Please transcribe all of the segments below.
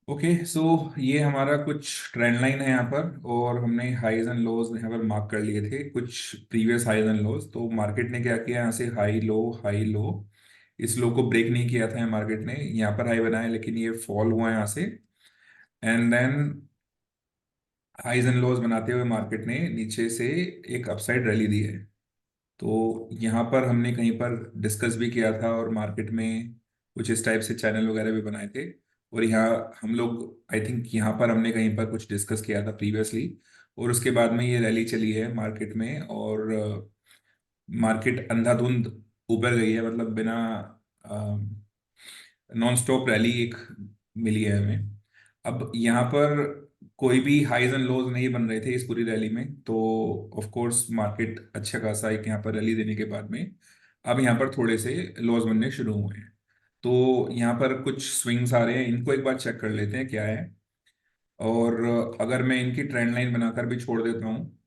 Okay so ये हमारा कुछ ट्रेंड लाइन है यहाँ पर, और हमने हाईज एंड लोज यहाँ पर मार्क कर लिए थे कुछ प्रीवियस हाईज एंड लोज। तो मार्केट ने क्या किया, यहाँ से हाई लो, इस लो को ब्रेक नहीं किया था यहाँ मार्केट ने, यहाँ पर हाई बनाया लेकिन ये फॉल हुआ यहाँ से। And then highs and lows बनाते हुए मार्केट ने नीचे से एक अपसाइड रैली दी है। तो यहाँ पर हमने कहीं पर डिस्कस भी किया था, और मार्केट में कुछ इस टाइप से चैनल वगैरह भी बनाए थे। और यहाँ हम लोग आई थिंक यहाँ पर हमने कहीं पर कुछ डिस्कस किया था प्रीवियसली, और उसके बाद में ये रैली चली है मार्केट में, और मार्केट अंधाधुंध ऊपर गई है, मतलब बिना नॉन स्टॉप रैली एक मिली है हमें। अब यहाँ पर कोई भी हाईज एंड लोज नहीं बन रहे थे इस पूरी रैली में, तो ऑफ कोर्स मार्केट अच्छा खासा एक यहाँ पर रैली देने के बाद में अब यहाँ पर थोड़े से लॉस बनने शुरू हुए हैं। तो यहाँ पर कुछ स्विंग्स आ रहे हैं, इनको एक बार चेक कर लेते हैं क्या है। और अगर मैं इनकी ट्रेंड लाइन बनाकर भी छोड़ देता हूँ,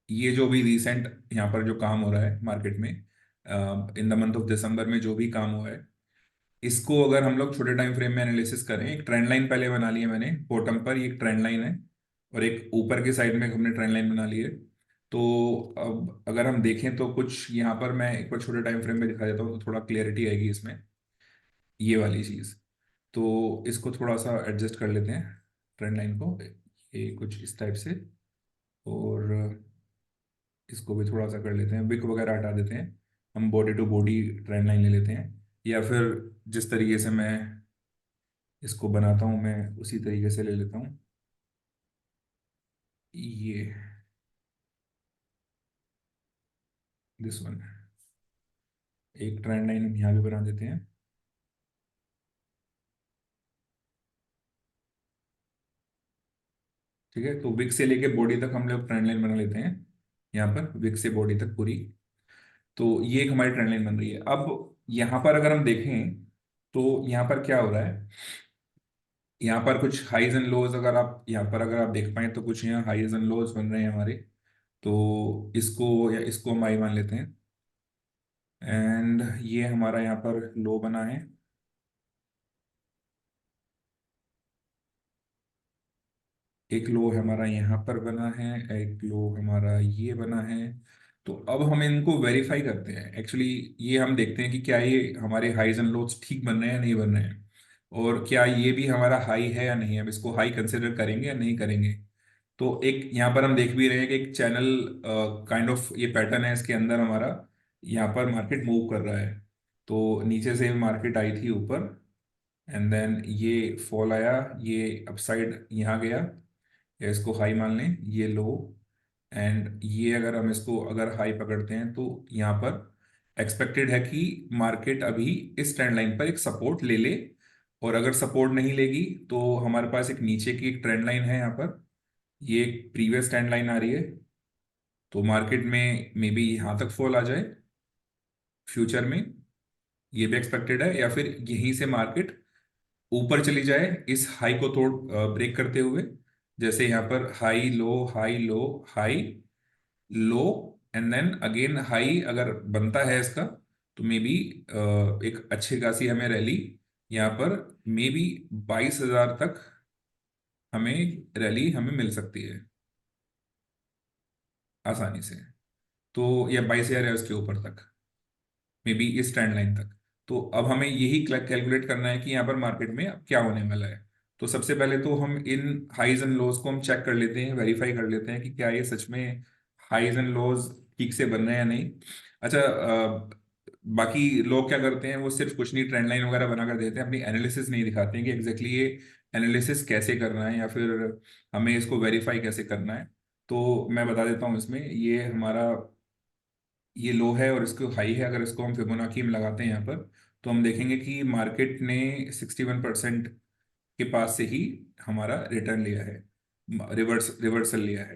ये जो भी रिसेंट यहाँ पर जो काम हो रहा है मार्केट में in the month of December में जो भी काम हुआ है, इसको अगर हम लोग छोटे टाइम फ्रेम में एनालिसिस करें, एक ट्रेंड लाइन पहले बना ली है मैंने बॉटम पर, ये एक ट्रेंड लाइन है, और एक ऊपर की साइड में हमने ट्रेंड लाइन बना ली है। तो अब अगर हम देखें तो कुछ यहाँ पर मैं एक बार छोटे टाइम फ्रेम में दिखा देता हूँ तो थोड़ा क्लियरिटी आएगी इसमें, ये वाली चीज़। तो इसको थोड़ा सा एडजस्ट कर लेते हैं ट्रेंड लाइन को, ये कुछ इस टाइप से, और इसको भी थोड़ा सा कर लेते हैं, विक वगैरह हटा देते हैं, हम body to body trend line ले लेते हैं। या फिर जिस तरीके से मैं इसको बनाता हूँ मैं उसी तरीके से ले लेता हूँ। ये दिस वन, एक ट्रेंड लाइन हम यहाँ भी बना देते हैं। ठीक है, तो विक से लेके बॉडी तक हम लोग ट्रेंड लाइन बना लेते हैं, यहाँ पर विक से बॉडी तक पूरी। तो ये एक हमारी ट्रेंड लाइन बन रही है। अब यहाँ पर अगर हम देखें तो यहाँ पर क्या हो रहा है, यहाँ पर कुछ हाईज एंड लोज, अगर आप यहाँ पर अगर आप देख पाए तो कुछ यहाँ हाईज एंड लोज बन रहे हैं हमारे। तो इसको या इसको हम आई मान लेते हैं, एंड ये हमारा यहाँ पर लो बना है। एक लो हमारा यहाँ पर बना है, एक लो हमारा ये बना है। तो अब हम इनको वेरीफाई करते हैं एक्चुअली, ये हम देखते हैं कि क्या ये हमारे हाईज एंड लोज ठीक बन रहे हैं या नहीं बन रहे हैं, और क्या ये भी हमारा हाई है या नहीं है, अब इसको हाई कंसिडर करेंगे या नहीं करेंगे। तो एक यहाँ पर हम देख भी रहे हैं कि एक चैनल काइंड ऑफ ये पैटर्न है, इसके अंदर हमारा यहाँ पर मार्केट मूव कर रहा है। तो नीचे से मार्केट आई थी ऊपर, एंड देन ये फॉल आया, ये अपसाइड यहाँ गया, या इसको हाई मान लें, ये लो। एंड ये अगर हम इसको अगर हाई पकड़ते हैं तो यहाँ पर एक्सपेक्टेड है कि मार्केट अभी इस ट्रेंड लाइन पर एक सपोर्ट ले ले, और अगर सपोर्ट नहीं लेगी तो हमारे पास एक नीचे की एक ट्रेंड लाइन है यहाँ पर, ये एक प्रीवियस ट्रेंड लाइन आ रही है। तो मार्केट में मे बी यहाँ तक फॉल आ जाए फ्यूचर में, ये भी एक्सपेक्टेड है, या फिर यहीं से मार्केट ऊपर चली जाए इस हाई को तोड़ ब्रेक करते हुए, जैसे यहाँ पर high low high low high low, and then again high अगर बनता है इसका, तो मे बी एक अच्छी खासी हमें रैली यहाँ पर मे बी 22,000 तक हमें रैली हमें मिल सकती है आसानी से। तो या 22,000 है उसके ऊपर तक, मे बी इस ट्रेंड लाइन तक। तो अब हमें यही कैलकुलेट करना है कि यहाँ पर मार्केट में अब क्या होने वाला है। तो सबसे पहले तो हम इन हाईज एंड लोज को हम चेक कर लेते हैं, वेरीफाई कर लेते हैं कि क्या ये सच में हाईज एंड लोज ठीक से बन रहे हैं या नहीं। अच्छा, बाकी लोग क्या करते हैं, वो सिर्फ कुछ नहीं ट्रेंड लाइन वगैरह बना कर देते हैं, अपनी एनालिसिस नहीं दिखाते हैं कि एग्जैक्टली ये एनालिसिस कैसे करना है, या फिर हमें इसको वेरीफाई कैसे करना है। तो मैं बता देता हूँ इसमें, ये हमारा ये लो है और इसको हाई है, अगर इसको हम फिबोनाची में लगाते हैं यहाँ पर, तो हम देखेंगे कि मार्केट ने 61% के पास से ही हमारा रिटर्न लिया है, रिवर्सल लिया है।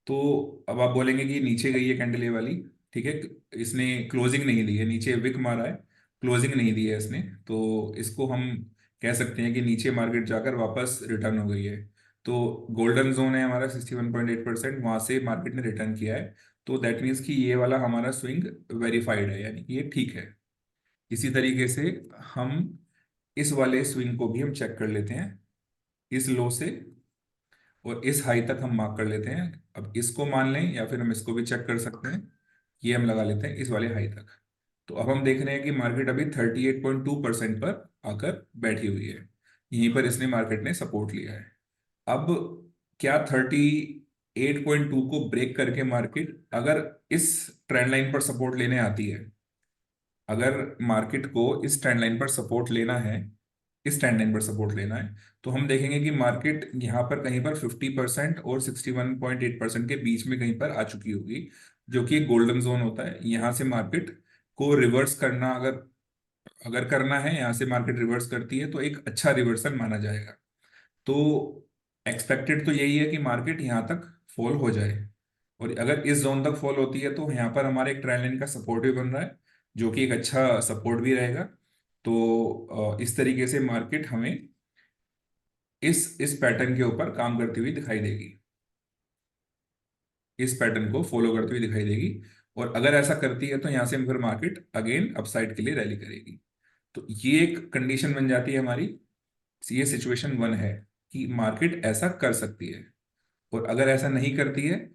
तो अब आप बोलेंगे कि नीचे गई है कैंडल ये वाली, ठीक है, इसने क्लोजिंग नहीं दी है, नीचे विक मारा है, क्लोजिंग नहीं दी है इसने, तो इसको हम कह सकते हैं कि नीचे मार्केट जाकर वापस रिटर्न हो गई है। तो गोल्डन जोन है हमारा 61.8%, वहां से मार्केट ने रिटर्न किया है। तो दैट मीन्स कि ये वाला हमारा स्विंग वेरीफाइड है, यानी कि ये ठीक है। इसी तरीके से हम इस वाले स्विंग को भी हम चेक कर लेते हैं, इस लो से और इस हाई तक हम मार्क कर लेते हैं। अब इसको मान लें या फिर हम इसको भी चेक कर सकते हैं, ये हम लगा लेते हैं इस वाले हाई तक। तो अब हम देख रहे हैं कि मार्केट अभी 38.2% पर आकर बैठी हुई है। यहीं पर इसने मार्केट ने सपोर्ट लिया है। अब क्या 38.2 को ब्रेक करके मार्केट अगर इस ट्रेंड लाइन पर सपोर्ट लेने आती है, अगर मार्केट को इस ट्रेंड लाइन पर सपोर्ट लेना है, इस ट्रेंड लाइन पर सपोर्ट लेना है, तो हम देखेंगे कि मार्केट यहाँ पर कहीं पर 50% और 61.8% के बीच में कहीं पर आ चुकी होगी, जो कि एक गोल्डन जोन होता है। यहाँ से मार्केट को रिवर्स करना, अगर अगर करना है, यहाँ से मार्केट रिवर्स करती है तो एक अच्छा रिवर्सल माना जाएगा। तो एक्सपेक्टेड तो यही है कि मार्केट यहाँ तक फॉल हो जाए, और अगर इस जोन तक फॉल होती है तो यहाँ पर हमारे एक ट्रेंड लाइन का सपोर्ट भी बन रहा है, जो कि एक अच्छा सपोर्ट भी रहेगा। तो इस तरीके से मार्केट हमें इस पैटर्न के ऊपर काम करती हुई दिखाई देगी, इस पैटर्न को फॉलो करती हुई दिखाई देगी। और अगर ऐसा करती है तो यहाँ से फिर मार्केट अगेन अपसाइड के लिए रैली करेगी। तो ये एक कंडीशन बन जाती है हमारी, ये सिचुएशन वन है कि मार्केट ऐसा कर सकती है। और अगर ऐसा नहीं करती है,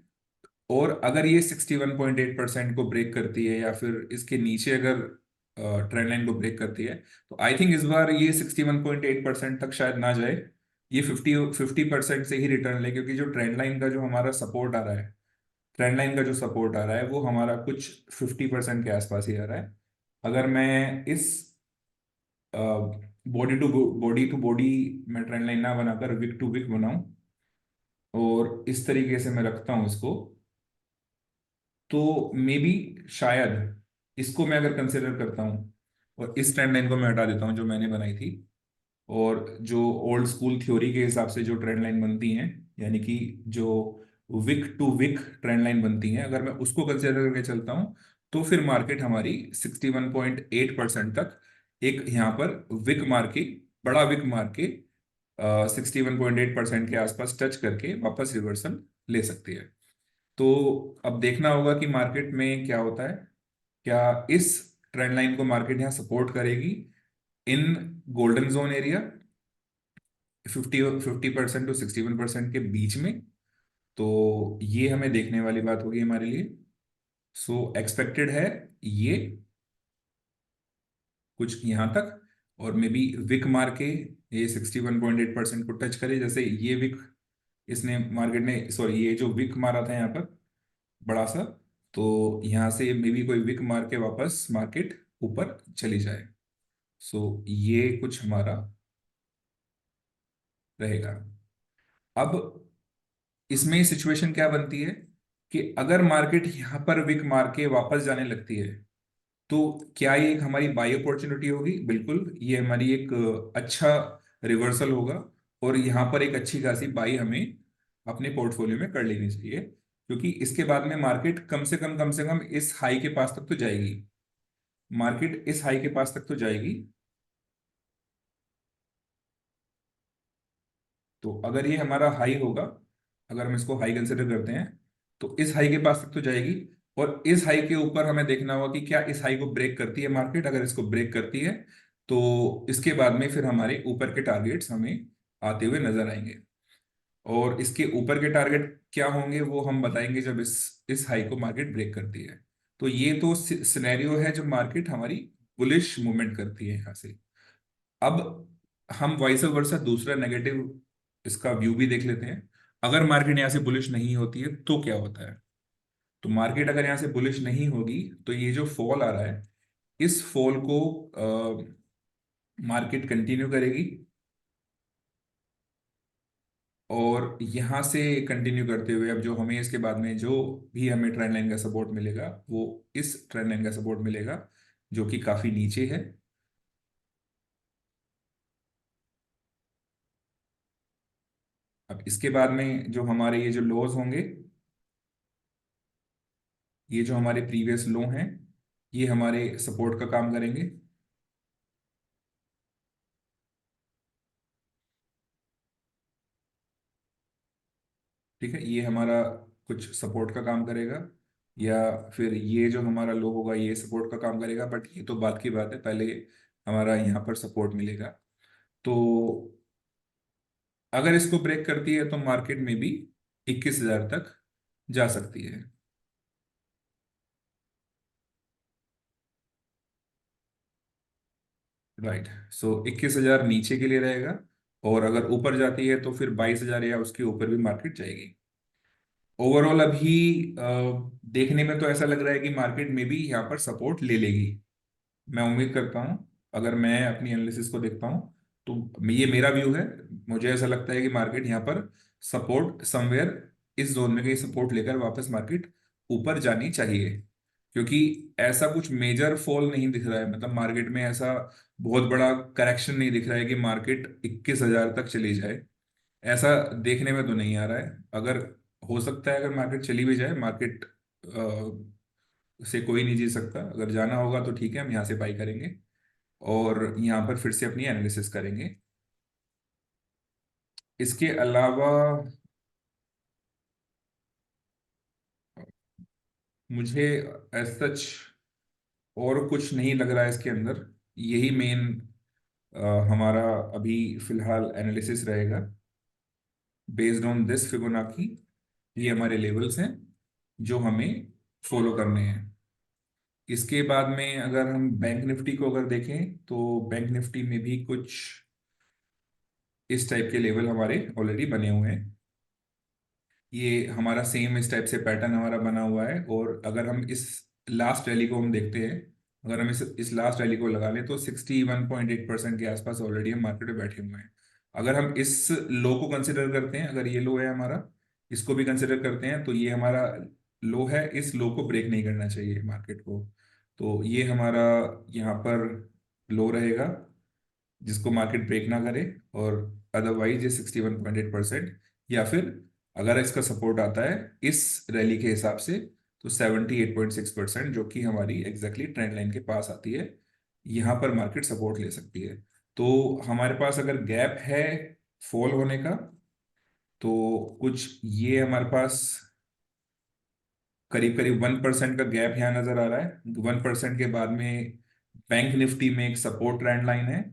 और अगर ये 61.8% को ब्रेक करती है या फिर इसके नीचे अगर ट्रेंड लाइन को ब्रेक करती है, तो आई थिंक इस बार ये 61.8% तक शायद ना जाए, ये 50% से ही रिटर्न ले, क्योंकि जो ट्रेंड लाइन का जो हमारा सपोर्ट आ रहा है, ट्रेंड लाइन का जो सपोर्ट आ रहा है वो हमारा कुछ 50% के आसपास ही आ रहा है। अगर मैं इस बॉडी टू बॉडी में ट्रेंड लाइन ना बनाकर विक टू विक बनाऊं और इस तरीके से मैं रखता हूं इसको, तो मे बी शायद इसको मैं अगर कंसिडर करता हूँ और इस ट्रेंड लाइन को मैं हटा देता हूँ जो मैंने बनाई थी, और जो ओल्ड स्कूल थ्योरी के हिसाब से जो ट्रेंड लाइन बनती हैं, यानी कि जो wick to wick trend line बनती हैं, अगर मैं उसको कंसिडर करके चलता हूँ, तो फिर मार्केट हमारी 61.8% तक एक यहाँ पर विक मार के, बड़ा विक मार के 61.8% के आसपास टच करके वापस रिवर्सल ले सकती है। तो अब देखना होगा कि मार्केट में क्या होता है, क्या इस ट्रेंड लाइन को मार्केट यहाँ सपोर्ट करेगी इन गोल्डन जोन एरिया 50% टू 61% के बीच में। तो ये हमें देखने वाली बात होगी हमारे लिए। सो एक्सपेक्टेड है ये कुछ यहाँ तक, और मे बी विक मार के ये 61.8% को टच करे, जैसे ये विक इसने मार्केट ने, सॉरी, ये जो विक मारा था यहाँ पर बड़ा सा, तो यहाँ से मे बी कोई विक मार के वापस मार्केट ऊपर चली जाए। सो ये कुछ हमारा रहेगा। अब इसमें सिचुएशन क्या बनती है कि अगर मार्केट यहाँ पर विक मार के वापस जाने लगती है, तो क्या ये एक हमारी बाई अपॉर्चुनिटी होगी? बिल्कुल, ये हमारी एक अच्छा रिवर्सल होगा, और यहाँ पर एक अच्छी खासी बाई हमें अपने पोर्टफोलियो में कर लेनी चाहिए, क्योंकि इसके बाद में मार्केट कम से कम इस हाई के पास तक तो जाएगी, मार्केट इस हाई के पास तक तो जाएगी। तो अगर ये हमारा हाई होगा, अगर हम इसको हाई कंसिडर करते हैं, तो इस हाई के पास तक तो जाएगी, और इस हाई के ऊपर हमें देखना होगा कि क्या इस हाई को ब्रेक करती है मार्केट। अगर इसको ब्रेक करती है, तो इसके बाद में फिर हमारे ऊपर के टारगेट्स हमें आते हुए नजर आएंगे, और इसके ऊपर के टारगेट क्या होंगे वो हम बताएंगे जब इस हाई को मार्केट ब्रेक करती है। तो ये तो सिनेरियो है जब मार्केट हमारी बुलिश मूवमेंट करती है यहाँ से। अब हम वाइस वर्सा दूसरा नेगेटिव इसका व्यू भी देख लेते हैं। अगर मार्केट यहाँ से बुलिश नहीं होती है तो क्या होता है? तो मार्केट अगर यहाँ से बुलिश नहीं होगी, तो ये जो फॉल आ रहा है, इस फॉल को मार्केट कंटिन्यू करेगी, और यहाँ से कंटिन्यू करते हुए अब जो हमें इसके बाद में जो भी हमें ट्रेंड लाइन का सपोर्ट मिलेगा, वो इस ट्रेंड लाइन का सपोर्ट मिलेगा, जो कि काफी नीचे है। अब इसके बाद में जो हमारे ये जो लोज होंगे, ये जो हमारे प्रीवियस लो हैं, ये हमारे सपोर्ट का काम करेंगे। ठीक है, ये हमारा कुछ सपोर्ट का काम करेगा, या फिर ये जो हमारा लो होगा ये सपोर्ट का काम करेगा, बट ये तो बात की बात है, पहले हमारा यहाँ पर सपोर्ट मिलेगा। तो अगर इसको ब्रेक करती है तो मार्केट में भी 21,000 तक जा सकती है। राइट। सो 21,000 नीचे के लिए रहेगा, और अगर ऊपर जाती है तो फिर 22,000 या उसके ऊपर भी मार्केट जाएगी। ओवरऑल अभी देखने में तो ऐसा लग रहा है कि मार्केट में भी यहाँ पर सपोर्ट ले लेगी। मैं उम्मीद करता हूँ, अगर मैं अपनी एनालिसिस को देखता हूँ तो ये मेरा व्यू है। मुझे ऐसा लगता है कि मार्केट यहाँ पर सपोर्ट समवेयर इस जोन में कहीं सपोर्ट लेकर वापस मार्केट ऊपर जानी चाहिए, क्योंकि ऐसा कुछ मेजर फॉल नहीं दिख रहा है। मतलब मार्केट में ऐसा बहुत बड़ा करेक्शन नहीं दिख रहा है कि मार्केट 21,000 तक चली जाए। ऐसा देखने में तो नहीं आ रहा है। अगर हो सकता है, अगर मार्केट चली भी जाए, मार्केट से कोई नहीं जीत सकता। अगर जाना होगा तो ठीक है, हम यहाँ से बाई करेंगे और यहाँ पर फिर से अपनी एनालिसिस करेंगे। इसके अलावा मुझे एज सच और कुछ नहीं लग रहा है इसके अंदर। यही मेन हमारा अभी फिलहाल एनालिसिस रहेगा बेस्ड ऑन दिस फिबोनाची। ये हमारे लेवल्स हैं जो हमें फॉलो करने हैं। इसके बाद में अगर हम बैंक निफ्टी को अगर देखें तो बैंक निफ्टी में भी कुछ इस टाइप के लेवल हमारे ऑलरेडी बने हुए हैं। ये हमारा सेम इस टाइप से पैटर्न हमारा बना हुआ है, और अगर हम इस लास्ट रैली को हम देखते हैं, अगर हम इस लास्ट रैली को लगा लें तो 61.8% के आसपास ऑलरेडी हम मार्केट में बैठे हुए हैं। अगर हम इस लो को कंसिडर करते हैं, अगर ये लो है हमारा, इसको भी कंसिडर करते हैं, तो ये हमारा लो है। इस लो को ब्रेक नहीं करना चाहिए मार्केट को। तो ये हमारा यहाँ पर लो रहेगा, जिसको मार्केट ब्रेक ना करे। और अदरवाइज ये 61.8%, या फिर अगर इसका सपोर्ट आता है इस रैली के हिसाब से तो 78.6%, जो कि हमारी एग्जैक्टली ट्रेंड लाइन के पास आती है, यहाँ पर मार्केट सपोर्ट ले सकती है। तो हमारे पास अगर गैप है फॉल होने का, तो कुछ ये हमारे पास करीब करीब 1% का गैप यहाँ नजर आ रहा है। 1% के बाद में बैंक निफ्टी में एक सपोर्ट ट्रेंड लाइन है,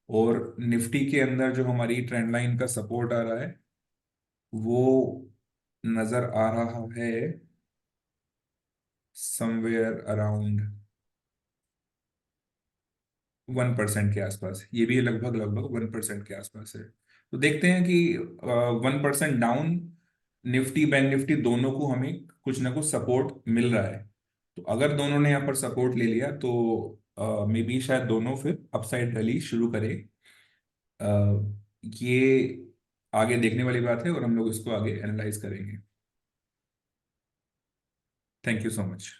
और निफ्टी के अंदर जो हमारी ट्रेंड लाइन का सपोर्ट आ रहा है वो नजर आ रहा है समवेयर अराउंड 1% के आसपास। ये भी लगभग लगभग 1% के आसपास है। तो देखते हैं कि 1% डाउन निफ्टी बैंक निफ्टी दोनों को हमें कुछ ना कुछ सपोर्ट मिल रहा है। तो अगर दोनों ने यहाँ पर सपोर्ट ले लिया तो मे बी शायद दोनों फिर अपसाइड रैली शुरू करें। ये आगे देखने वाली बात है, और हम लोग इसको आगे एनालाइज करेंगे। Thank you so much.